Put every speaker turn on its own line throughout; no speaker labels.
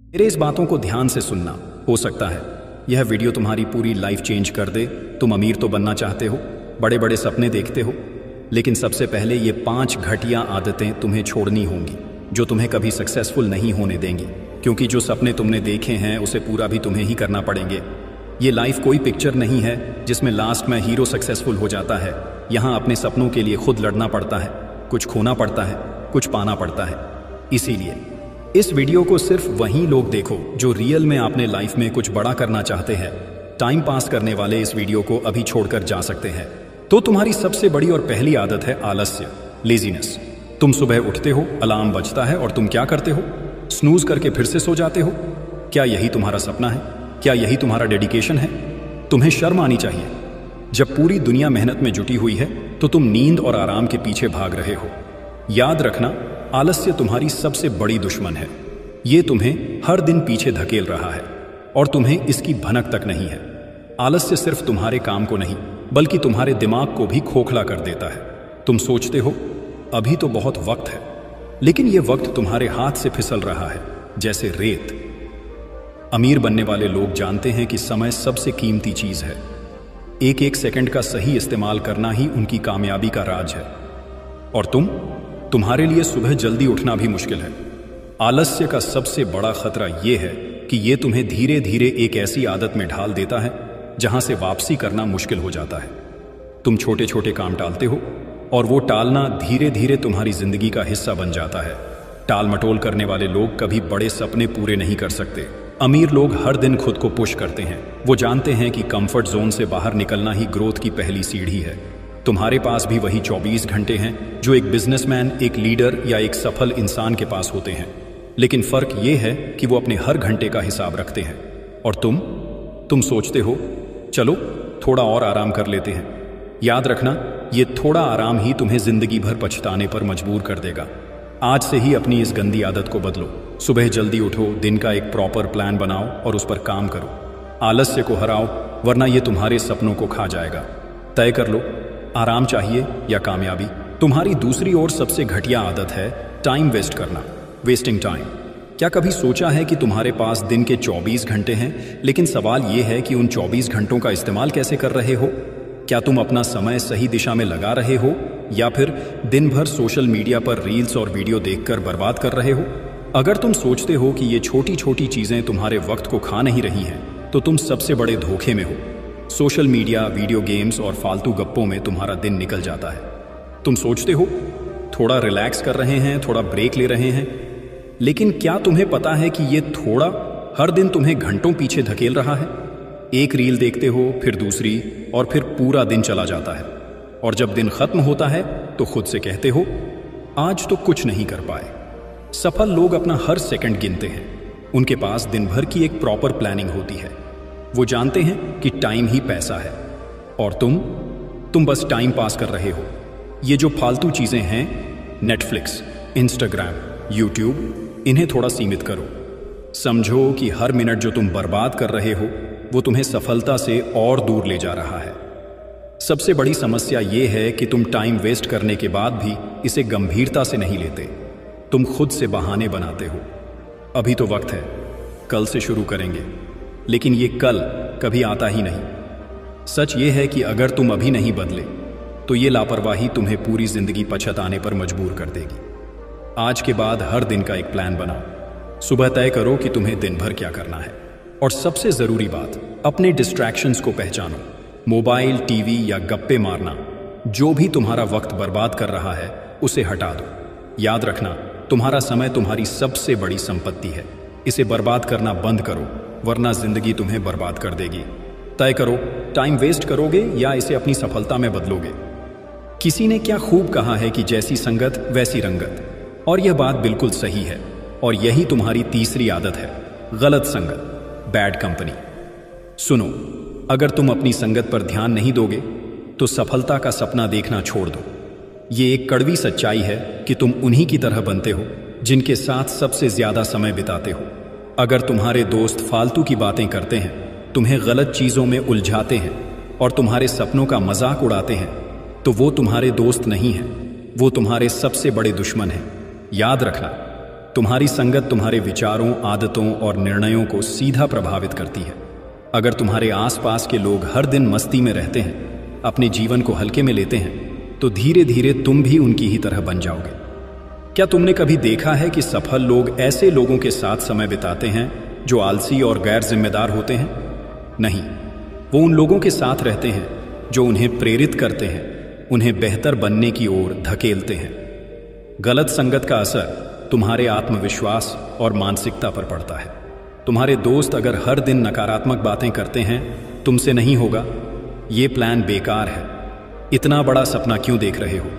मेरे इस बातों को ध्यान से सुनना। हो सकता है यह वीडियो तुम्हारी पूरी लाइफ चेंज कर दे। तुम अमीर तो बनना चाहते हो, बड़े बड़े सपने देखते हो, लेकिन सबसे पहले ये 5 घटिया आदतें तुम्हें छोड़नी होंगी जो तुम्हें कभी सक्सेसफुल नहीं होने देंगी, क्योंकि जो सपने तुमने देखे हैं उसे पूरा भी तुम्हें ही करना पड़ेंगे। ये लाइफ कोई पिक्चर नहीं है जिसमें लास्ट में हीरो सक्सेसफुल हो जाता है। यहाँ अपने सपनों के लिए खुद लड़ना पड़ता है, कुछ खोना पड़ता है, कुछ पाना पड़ता है। इसीलिए इस वीडियो को सिर्फ वही लोग देखो जो रियल में अपने लाइफ में कुछ बड़ा करना चाहते हैं। टाइम पास करने वाले इस वीडियो को अभी छोड़कर जा सकते हैं। तो तुम्हारी सबसे बड़ी और पहली आदत है आलस्य, लेजीनेस। तुम सुबह उठते हो, अलार्म बजता है और तुम क्या करते हो? स्नूज करके फिर से सो जाते हो। क्या यही तुम्हारा सपना है? क्या यही तुम्हारा डेडिकेशन है? तुम्हें शर्म आनी चाहिए। जब पूरी दुनिया मेहनत में जुटी हुई है तो तुम नींद और आराम के पीछे भाग रहे हो। याद रखना, आलस्य तुम्हारी सबसे बड़ी दुश्मन है। ये तुम्हें हर दिन पीछे धकेल रहा है और तुम्हें इसकी भनक तक नहीं है। आलस्य सिर्फ तुम्हारे काम को नहीं बल्कि तुम्हारे दिमाग को भी खोखला कर देता है। तुम सोचते हो अभी तो बहुत वक्त है, लेकिन यह वक्त तुम्हारे हाथ से फिसल रहा है जैसे रेत। अमीर बनने वाले लोग जानते हैं कि समय सबसे कीमती चीज है। एक एक सेकंड का सही इस्तेमाल करना ही उनकी कामयाबी का राज है। और तुम्हारे लिए सुबह जल्दी उठना भी मुश्किल है। आलस्य का सबसे बड़ा खतरा यह है कि यह तुम्हें धीरे धीरे एक ऐसी आदत में ढाल देता है जहां से वापसी करना मुश्किल हो जाता है। तुम छोटे छोटे काम टालते हो और वो टालना धीरे धीरे तुम्हारी जिंदगी का हिस्सा बन जाता है। टाल मटोल करने वाले लोग कभी बड़े सपने पूरे नहीं कर सकते। अमीर लोग हर दिन खुद को पुश करते हैं। वो जानते हैं कि कंफर्ट जोन से बाहर निकलना ही ग्रोथ की पहली सीढ़ी है। तुम्हारे पास भी वही 24 घंटे हैं जो एक बिजनेसमैन, एक लीडर या एक सफल इंसान के पास होते हैं, लेकिन फर्क ये है कि वो अपने हर घंटे का हिसाब रखते हैं। और तुम सोचते हो चलो थोड़ा और आराम कर लेते हैं। याद रखना, ये थोड़ा आराम ही तुम्हें जिंदगी भर पछताने पर मजबूर कर देगा। आज से ही अपनी इस गंदी आदत को बदलो। सुबह जल्दी उठो, दिन का एक प्रॉपर प्लान बनाओ और उस पर काम करो। आलस्य को हराओ, वरना ये तुम्हारे सपनों को खा जाएगा। तय कर लो, आराम चाहिए या कामयाबी। तुम्हारी दूसरी ओर सबसे घटिया आदत है टाइम वेस्ट करना, वेस्टिंग टाइम। क्या कभी सोचा है कि तुम्हारे पास दिन के 24 घंटे हैं, लेकिन सवाल यह है कि उन 24 घंटों का इस्तेमाल कैसे कर रहे हो? क्या तुम अपना समय सही दिशा में लगा रहे हो या फिर दिन भर सोशल मीडिया पर रील्स और वीडियो देखकर बर्बाद कर रहे हो? अगर तुम सोचते हो कि ये छोटी छोटी चीजें तुम्हारे वक्त को खा नहीं रही हैं, तो तुम सबसे बड़े धोखे में हो। सोशल मीडिया, वीडियो गेम्स और फालतू गप्पों में तुम्हारा दिन निकल जाता है। तुम सोचते हो थोड़ा रिलैक्स कर रहे हैं, थोड़ा ब्रेक ले रहे हैं, लेकिन क्या तुम्हें पता है कि ये थोड़ा हर दिन तुम्हें घंटों पीछे धकेल रहा है? एक रील देखते हो, फिर दूसरी, और फिर पूरा दिन चला जाता है। और जब दिन खत्म होता है तो खुद से कहते हो आज तो कुछ नहीं कर पाए। सफल लोग अपना हर सेकंड गिनते हैं। उनके पास दिन भर की एक प्रॉपर प्लानिंग होती है। वो जानते हैं कि टाइम ही पैसा है। और तुम बस टाइम पास कर रहे हो। ये जो फालतू चीजें हैं, नेटफ्लिक्स, इंस्टाग्राम, यूट्यूब, इन्हें थोड़ा सीमित करो। समझो कि हर मिनट जो तुम बर्बाद कर रहे हो वो तुम्हें सफलता से और दूर ले जा रहा है। सबसे बड़ी समस्या ये है कि तुम टाइम वेस्ट करने के बाद भी इसे गंभीरता से नहीं लेते। तुम खुद से बहाने बनाते हो। अभी तो वक्त है, कल से शुरू करेंगे, लेकिन ये कल कभी आता ही नहीं। सच ये है कि अगर तुम अभी नहीं बदले तो ये लापरवाही तुम्हें पूरी जिंदगी पछताने पर मजबूर कर देगी। आज के बाद हर दिन का एक प्लान बनाओ। सुबह तय करो कि तुम्हें दिन भर क्या करना है। और सबसे जरूरी बात, अपने डिस्ट्रैक्शंस को पहचानो। मोबाइल, टीवी या गप्पे मारना, जो भी तुम्हारा वक्त बर्बाद कर रहा है उसे हटा दो। याद रखना, तुम्हारा समय तुम्हारी सबसे बड़ी संपत्ति है। इसे बर्बाद करना बंद करो, वरना जिंदगी तुम्हें बर्बाद कर देगी। तय करो, टाइम वेस्ट करोगे या इसे अपनी सफलता में बदलोगे। किसी ने क्या खूब कहा है कि जैसी संगत वैसी रंगत, और यह बात बिल्कुल सही है। और यही तुम्हारी तीसरी आदत है, गलत संगत, बैड कंपनी। सुनो, अगर तुम अपनी संगत पर ध्यान नहीं दोगे तो सफलता का सपना देखना छोड़ दो। ये एक कड़वी सच्चाई है कि तुम उन्हीं की तरह बनते हो जिनके साथ सबसे ज्यादा समय बिताते हो। अगर तुम्हारे दोस्त फालतू की बातें करते हैं, तुम्हें गलत चीजों में उलझाते हैं और तुम्हारे सपनों का मजाक उड़ाते हैं, तो वो तुम्हारे दोस्त नहीं हैं, वो तुम्हारे सबसे बड़े दुश्मन हैं। याद रखना, तुम्हारी संगत तुम्हारे विचारों, आदतों और निर्णयों को सीधा प्रभावित करती है। अगर तुम्हारे आसपास के लोग हर दिन मस्ती में रहते हैं, अपने जीवन को हल्के में लेते हैं, तो धीरे धीरे तुम भी उनकी ही तरह बन जाओगे। क्या तुमने कभी देखा है कि सफल लोग ऐसे लोगों के साथ समय बिताते हैं जो आलसी और गैर जिम्मेदार होते हैं? नहीं, वो उन लोगों के साथ रहते हैं जो उन्हें प्रेरित करते हैं, उन्हें बेहतर बनने की ओर धकेलते हैं। गलत संगत का असर तुम्हारे आत्मविश्वास और मानसिकता पर पड़ता है। तुम्हारे दोस्त अगर हर दिन नकारात्मक बातें करते हैं, तुमसे नहीं होगा, ये प्लान बेकार है, इतना बड़ा सपना क्यों देख रहे हो,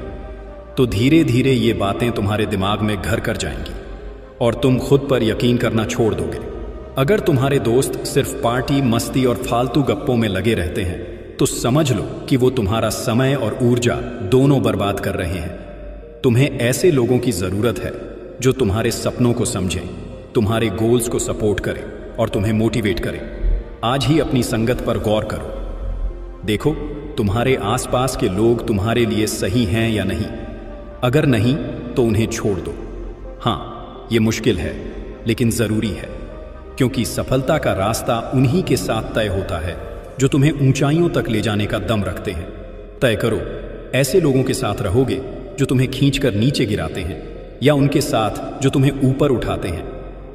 तो धीरे धीरे ये बातें तुम्हारे दिमाग में घर कर जाएंगी और तुम खुद पर यकीन करना छोड़ दोगे। अगर तुम्हारे दोस्त सिर्फ पार्टी, मस्ती और फालतू गप्पों में लगे रहते हैं, तो समझ लो कि वो तुम्हारा समय और ऊर्जा दोनों बर्बाद कर रहे हैं। तुम्हें ऐसे लोगों की जरूरत है जो तुम्हारे सपनों को समझें, तुम्हारे गोल्स को सपोर्ट करें और तुम्हें मोटिवेट करें। आज ही अपनी संगत पर गौर करो। देखो, तुम्हारे आसपास के लोग तुम्हारे लिए सही हैं या नहीं। अगर नहीं, तो उन्हें छोड़ दो। हाँ, ये मुश्किल है, लेकिन जरूरी है, क्योंकि सफलता का रास्ता उन्हीं के साथ तय होता है जो तुम्हें ऊंचाइयों तक ले जाने का दम रखते हैं। तय करो, ऐसे लोगों के साथ रहोगे जो तुम्हें खींचकर नीचे गिराते हैं, या उनके साथ जो तुम्हें ऊपर उठाते हैं।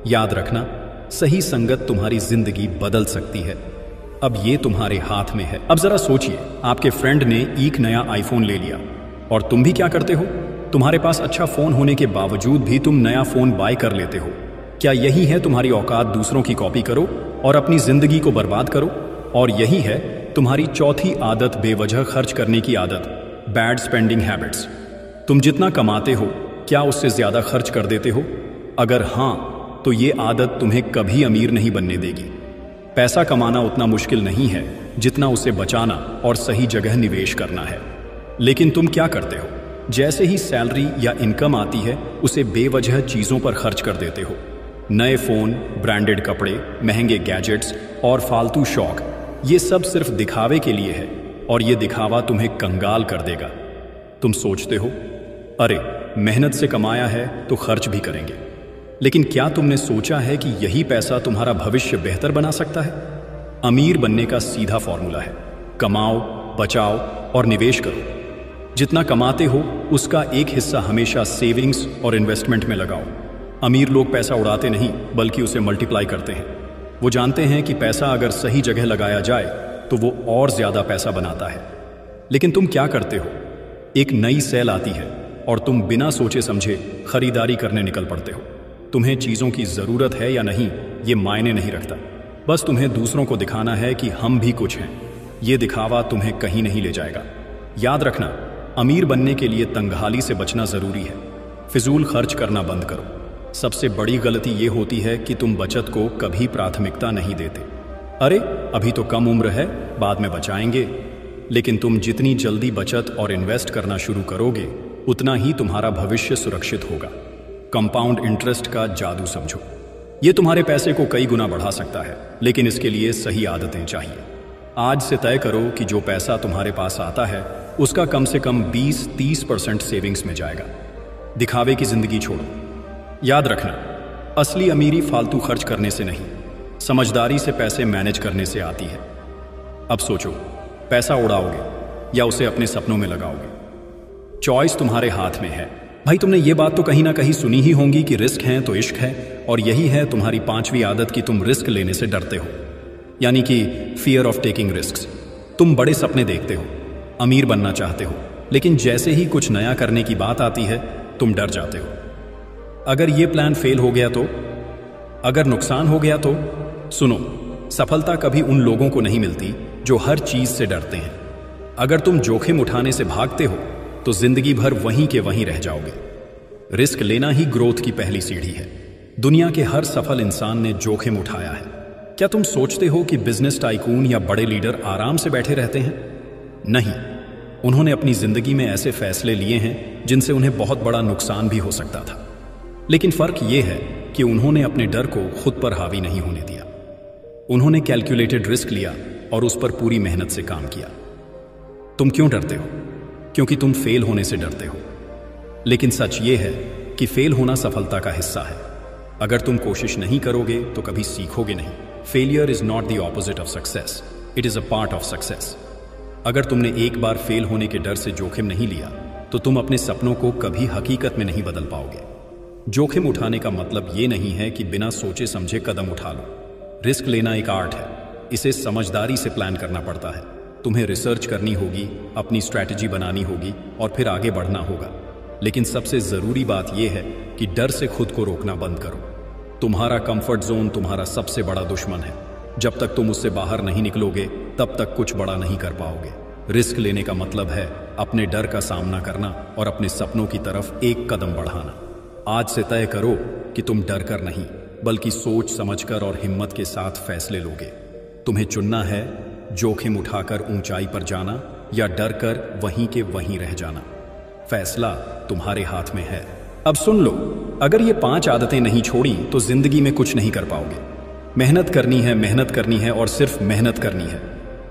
याद रखना, सही संगत तुम्हारी जिंदगी बदल सकती है। अब ये तुम्हारे हाथ में है। अब जरा सोचिए, आपके फ्रेंड ने एक नया आईफोन ले लिया और तुम भी क्या करते हो? तुम्हारे पास अच्छा फोन होने के बावजूद भी तुम नया फोन बाय कर लेते हो। क्या यही है तुम्हारी औकात? दूसरों की कॉपी करो और अपनी जिंदगी को बर्बाद करो। और यही है तुम्हारी चौथी आदत, बेवजह खर्च करने की आदत, बैड स्पेंडिंग हैबिट्स। तुम जितना कमाते हो, क्या उससे ज्यादा खर्च कर देते हो? अगर हाँ, तो ये आदत तुम्हें कभी अमीर नहीं बनने देगी। पैसा कमाना उतना मुश्किल नहीं है जितना उसे बचाना और सही जगह निवेश करना है। लेकिन तुम क्या करते हो? जैसे ही सैलरी या इनकम आती है, उसे बेवजह चीजों पर खर्च कर देते हो। नए फोन, ब्रांडेड कपड़े, महंगे गैजेट्स और फालतू शौक, ये सब सिर्फ दिखावे के लिए है और ये दिखावा तुम्हें कंगाल कर देगा। तुम सोचते हो, अरे मेहनत से कमाया है तो खर्च भी करेंगे। लेकिन क्या तुमने सोचा है कि यही पैसा तुम्हारा भविष्य बेहतर बना सकता है? अमीर बनने का सीधा फॉर्मूला है, कमाओ, बचाओ और निवेश करो। जितना कमाते हो उसका एक हिस्सा हमेशा सेविंग्स और इन्वेस्टमेंट में लगाओ। अमीर लोग पैसा उड़ाते नहीं, बल्कि उसे मल्टीप्लाई करते हैं। वो जानते हैं कि पैसा अगर सही जगह लगाया जाए तो वो और ज्यादा पैसा बनाता है। लेकिन तुम क्या करते हो? एक नई सेल आती है और तुम बिना सोचे समझे खरीदारी करने निकल पड़ते हो। तुम्हें चीजों की जरूरत है या नहीं, ये मायने नहीं रखता। बस तुम्हें दूसरों को दिखाना है कि हम भी कुछ हैं। ये दिखावा तुम्हें कहीं नहीं ले जाएगा। याद रखना, अमीर बनने के लिए तंगहाली से बचना जरूरी है। फिजूल खर्च करना बंद करो। सबसे बड़ी गलती ये होती है कि तुम बचत को कभी प्राथमिकता नहीं देते। अरे अभी तो कम उम्र है, बाद में बचाएंगे। लेकिन तुम जितनी जल्दी बचत और इन्वेस्ट करना शुरू करोगे, उतना ही तुम्हारा भविष्य सुरक्षित होगा। कंपाउंड इंटरेस्ट का जादू समझो। ये तुम्हारे पैसे को कई गुना बढ़ा सकता है, लेकिन इसके लिए सही आदतें चाहिए। आज से तय करो कि जो पैसा तुम्हारे पास आता है उसका कम से कम 20-30% सेविंग्स में जाएगा। दिखावे की जिंदगी छोड़ो। याद रखना, असली अमीरी फालतू खर्च करने से नहीं, समझदारी से पैसे मैनेज करने से आती है। अब सोचो, पैसा उड़ाओगे या उसे अपने सपनों में लगाओगे? चॉइस तुम्हारे हाथ में है। भाई, तुमने ये बात तो कहीं ना कहीं सुनी ही होंगी कि रिस्क है तो इश्क है, और यही है तुम्हारी 5वीं आदत कि तुम रिस्क लेने से डरते हो, यानी कि फियर ऑफ टेकिंग रिस्क। तुम बड़े सपने देखते हो, अमीर बनना चाहते हो, लेकिन जैसे ही कुछ नया करने की बात आती है तुम डर जाते हो। अगर ये प्लान फेल हो गया तो? अगर नुकसान हो गया तो? सुनो, सफलता कभी उन लोगों को नहीं मिलती जो हर चीज से डरते हैं। अगर तुम जोखिम उठाने से भागते हो तो जिंदगी भर वहीं के वहीं रह जाओगे। रिस्क लेना ही ग्रोथ की पहली सीढ़ी है। दुनिया के हर सफल इंसान ने जोखिम उठाया है। क्या तुम सोचते हो कि बिजनेस टाइकून या बड़े लीडर आराम से बैठे रहते हैं? नहीं, उन्होंने अपनी जिंदगी में ऐसे फैसले लिए हैं जिनसे उन्हें बहुत बड़ा नुकसान भी हो सकता था। लेकिन फर्क यह है कि उन्होंने अपने डर को खुद पर हावी नहीं होने दिया। उन्होंने कैलकुलेटेड रिस्क लिया और उस पर पूरी मेहनत से काम किया। तुम क्यों डरते हो? क्योंकि तुम फेल होने से डरते हो। लेकिन सच ये है कि फेल होना सफलता का हिस्सा है। अगर तुम कोशिश नहीं करोगे तो कभी सीखोगे नहीं। Failure is not the opposite of success, it is a part of success. अगर तुमने एक बार फेल होने के डर से जोखिम नहीं लिया तो तुम अपने सपनों को कभी हकीकत में नहीं बदल पाओगे। जोखिम उठाने का मतलब ये नहीं है कि बिना सोचे समझे कदम उठा लो। रिस्क लेना एक आर्ट है, इसे समझदारी से प्लान करना पड़ता है। तुम्हें रिसर्च करनी होगी, अपनी स्ट्रैटेजी बनानी होगी और फिर आगे बढ़ना होगा। लेकिन सबसे जरूरी बात यह है कि डर से खुद को रोकना बंद करो। तुम्हारा कंफर्ट जोन तुम्हारा सबसे बड़ा दुश्मन है। जब तक तुम उससे बाहर नहीं निकलोगे तब तक कुछ बड़ा नहीं कर पाओगे। रिस्क लेने का मतलब है अपने डर का सामना करना और अपने सपनों की तरफ एक कदम बढ़ाना। आज से तय करो कि तुम डर कर नहीं बल्कि सोच समझकर और हिम्मत के साथ फैसले लोगे। तुम्हें चुनना है जोखिम उठाकर ऊंचाई पर जाना या डर कर वहीं के वहीं रह जाना। फैसला तुम्हारे हाथ में है। अब सुन लो, अगर ये 5 आदतें नहीं छोड़ी तो जिंदगी में कुछ नहीं कर पाओगे। मेहनत करनी है और सिर्फ मेहनत करनी है।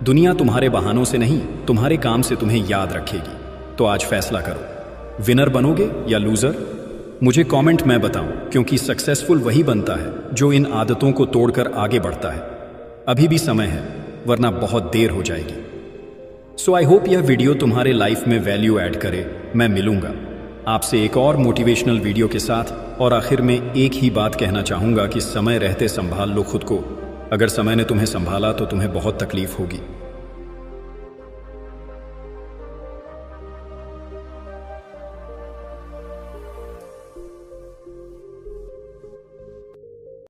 दुनिया तुम्हारे बहानों से नहीं, तुम्हारे काम से तुम्हें याद रखेगी। तो आज फैसला करो, विनर बनोगे या लूजर। मुझे कमेंट में बताओ, क्योंकि सक्सेसफुल वही बनता है जो इन आदतों को तोड़कर आगे बढ़ता है। अभी भी समय है, वरना बहुत देर हो जाएगी। सो आई होप यह वीडियो तुम्हारे लाइफ में वैल्यू ऐड करे। मैं मिलूंगा आपसे एक और मोटिवेशनल वीडियो के साथ। और आखिर में एक ही बात कहना चाहूंगा कि समय रहते संभाल लो खुद को। अगर समय ने तुम्हें संभाला तो तुम्हें बहुत तकलीफ होगी।